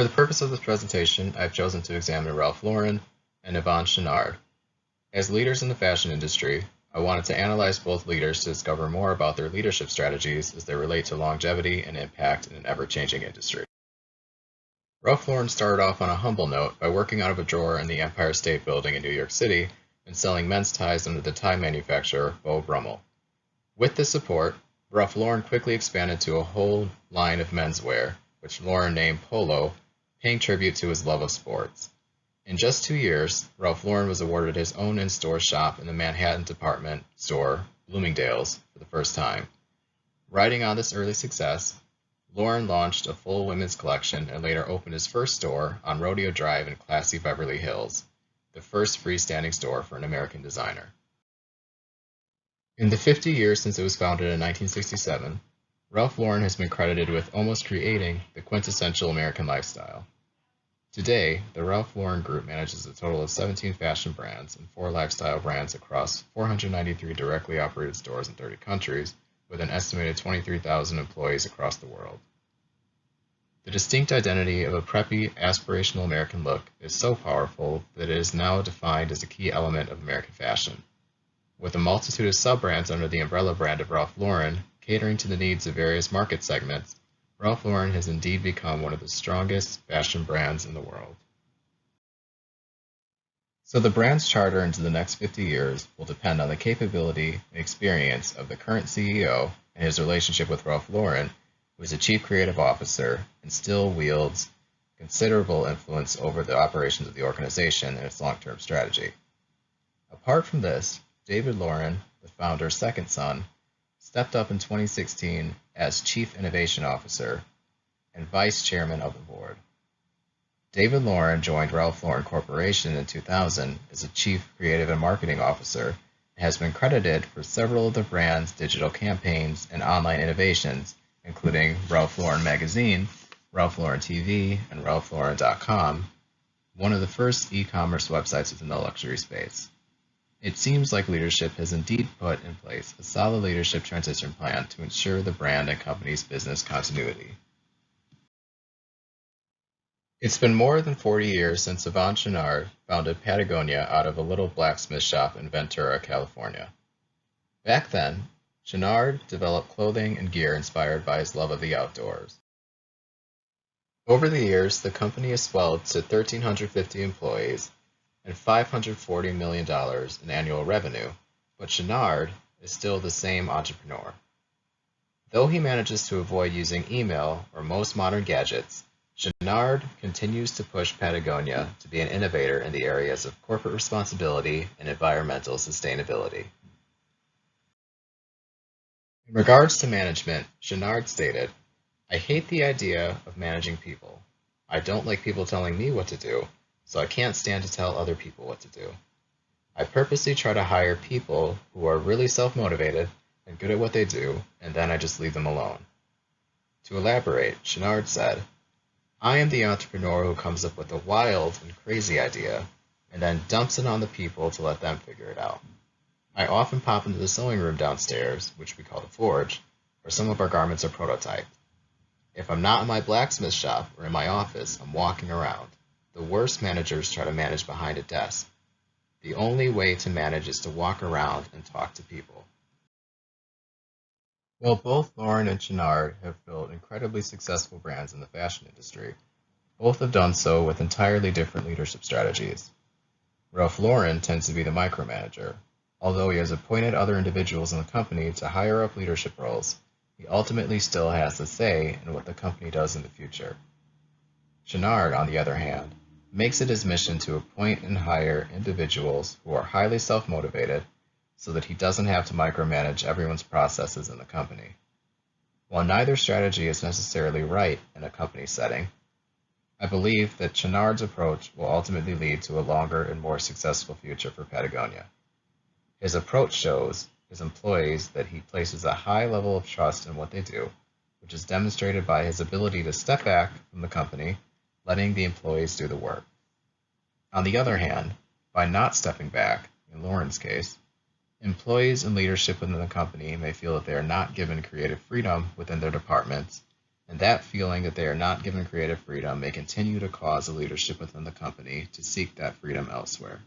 For the purpose of this presentation, I've chosen to examine Ralph Lauren and Yvon Chouinard. As leaders in the fashion industry, I wanted to analyze both leaders to discover more about their leadership strategies as they relate to longevity and impact in an ever-changing industry. Ralph Lauren started off on a humble note by working out of a drawer in the Empire State Building in New York City and selling men's ties under the tie manufacturer Beau Brummel. With this support, Ralph Lauren quickly expanded to a whole line of menswear, which Lauren named Polo, paying tribute to his love of sports. In just 2 years, Ralph Lauren was awarded his own in-store shop in the Manhattan department store, Bloomingdale's, for the first time. Riding on this early success, Lauren launched a full women's collection and later opened his first store on Rodeo Drive in classy Beverly Hills, the first freestanding store for an American designer. In the 50 years since it was founded in 1967, Ralph Lauren has been credited with almost creating the quintessential American lifestyle. Today, the Ralph Lauren Group manages a total of 17 fashion brands and 4 lifestyle brands across 493 directly operated stores in 30 countries, with an estimated 23,000 employees across the world. The distinct identity of a preppy, aspirational American look is so powerful that it is now defined as a key element of American fashion. With a multitude of sub-brands under the umbrella brand of Ralph Lauren, catering to the needs of various market segments, Ralph Lauren has indeed become one of the strongest fashion brands in the world. So the brand's charter into the next 50 years will depend on the capability and experience of the current CEO and his relationship with Ralph Lauren, who is the Chief Creative Officer and still wields considerable influence over the operations of the organization and its long-term strategy. Apart from this, David Lauren, the founder's second son, stepped up in 2016 as Chief Innovation Officer and Vice Chairman of the board. David Lauren joined Ralph Lauren Corporation in 2000 as a Chief Creative and Marketing Officer and has been credited for several of the brand's digital campaigns and online innovations, including Ralph Lauren Magazine, Ralph Lauren TV, and RalphLauren.com, one of the first e-commerce websites within the luxury space. It seems like leadership has indeed put in place a solid leadership transition plan to ensure the brand and company's business continuity. It's been more than 40 years since Yvon Chouinard founded Patagonia out of a little blacksmith shop in Ventura, California. Back then, Chouinard developed clothing and gear inspired by his love of the outdoors. Over the years, the company has swelled to 1,350 employees and $540 million in annual revenue, but Chouinard is still the same entrepreneur. Though he manages to avoid using email or most modern gadgets, Chouinard continues to push Patagonia to be an innovator in the areas of corporate responsibility and environmental sustainability. In regards to management, Chouinard stated, "I hate the idea of managing people. I don't like people telling me what to do, so I can't stand to tell other people what to do. I purposely try to hire people who are really self-motivated and good at what they do, and then I just leave them alone." To elaborate, Chouinard said, "I am the entrepreneur who comes up with a wild and crazy idea and then dumps it on the people to let them figure it out. I often pop into the sewing room downstairs, which we call the forge, where some of our garments are prototyped. If I'm not in my blacksmith shop or in my office, I'm walking around. The worst managers try to manage behind a desk. The only way to manage is to walk around and talk to people." While both Lauren and Chouinard have built incredibly successful brands in the fashion industry, both have done so with entirely different leadership strategies. Ralph Lauren tends to be the micromanager. Although he has appointed other individuals in the company to higher up leadership roles, he ultimately still has a say in what the company does in the future. Chouinard, on the other hand, makes it his mission to appoint and hire individuals who are highly self-motivated so that he doesn't have to micromanage everyone's processes in the company. While neither strategy is necessarily right in a company setting, I believe that Chouinard's approach will ultimately lead to a longer and more successful future for Patagonia. His approach shows his employees that he places a high level of trust in what they do, which is demonstrated by his ability to step back from the company, letting the employees do the work. On the other hand, by not stepping back, in Lauren's case, employees and leadership within the company may feel that they are not given creative freedom within their departments and that feeling that they are not given creative freedom may continue to cause the leadership within the company to seek that freedom elsewhere.